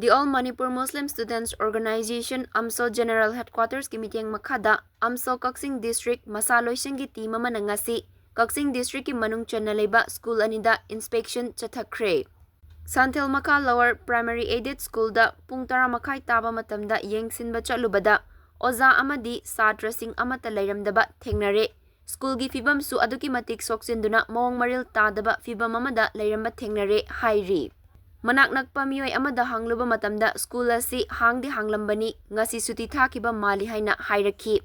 The All Manipur Muslim Students Organization Ammso General Headquarters ki miteng makhada Ammso Kaksing District Masaloisingi team amana ngasi Kaksing District ki manung channa leba school anida inspection chathakre. Santhel Makha Lower Primary Aided School da pung 10:30 taba matamda yengsinba chalubada oza amadi Satra sing Amata Leiramdaba thengnare. School gi fibam su aduki matik soksinduna mawng maril tadaba fibam amada leiramba thengnare hairi. Manak nakpa miyoi amada hangluba matamda school asi hangdi hanglambani ngasi suti thakiba mali haina hairakhi.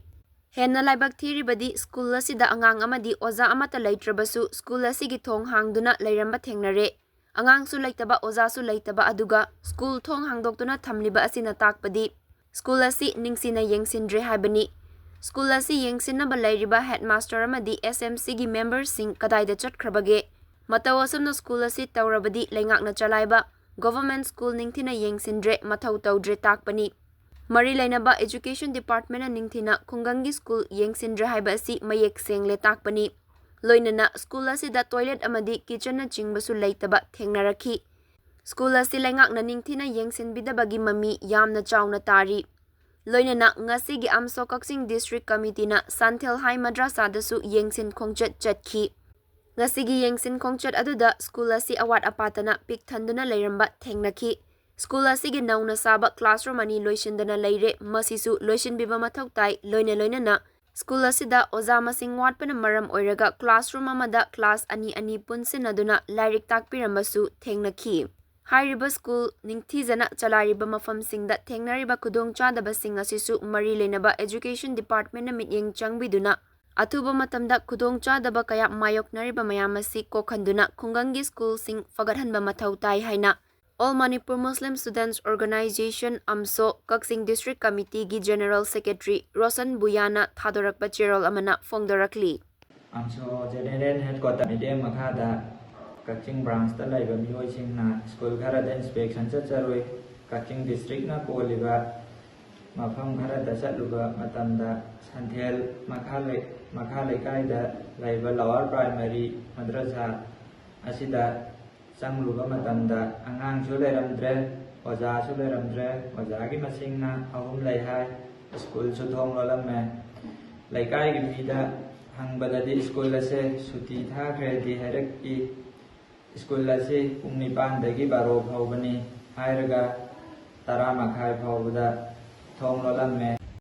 Henna laibak thiribadi school asida angang amadi oza amata leitrabasu school asigi thong hangduna leiramba thengnare. Angang su leitaba oza su leitaba aduga school thong hangdoktuna thamliba asina takpadi school asi ningsina yengsindre haibani. School asi yengsinaba leiriba headmaster amadi SMC gi members sing kadaida chatkrabage. Matau asumna school asi taurabadi leingakna chalaiba government school ningthina yengsindre mathau taudre takpani. Mari lainaba education department na ningthina khungangi school yengsindre haiba asi mayek sengle takpani. Loinana school asi da toilet amadi kitchen na chingbasu leitaba thengnarakhi. School asi leingakna ningthina yengsinbidabagi mami yamna chauna tari. Loinana ngasi gi Ammso Kaksing District Committee na Santhel High Madrasa dasu yengsin khongchat chatki. Ngasigi yengsin khongchat aduda school asi awat apatana pik thanduna leiramba thengnakhi. School asigi nauna saba classroom ani loisindana leire masisu loisinbiba mathau tai loinana school asida oza masing watpana maram oiraga classroom amada class ani punsinaduna lairik takpirambasu thengnakhi. Hairiba school ningthijana chalariba mafamsingda thengnariba khudongchadabasing asisu mari leinaba education department na mityeng changbiduna Athuba matamda khudongchadaba kaya mayoknariba mayamasi kokhanduna khungangi school sing fagathanba mathau tai haina All Manipur Muslim Students Organization Ammso Kaksing District Committee gi General Secretary Rosan Buyana thadorakpa cherol amana fongdorakli. Ammso General Headquarters midem makhada Kaksing branch ta laiba miyoi singna school kharada inspection charoi Kaksing district na koliba mafam kharada chatluba matamda Santhel Makha kaida laiba lower primary madrasa asida changluba matamda angang su Leiramdre oza su Leiramdre oza gi masingna ahum leihai school su thong lolamme laikai gi mida hangbadadi school ase suti thakre di hairaki school ase pung 9 dagi 12 phawbani hairaga 10:30 phawbada thong lolamme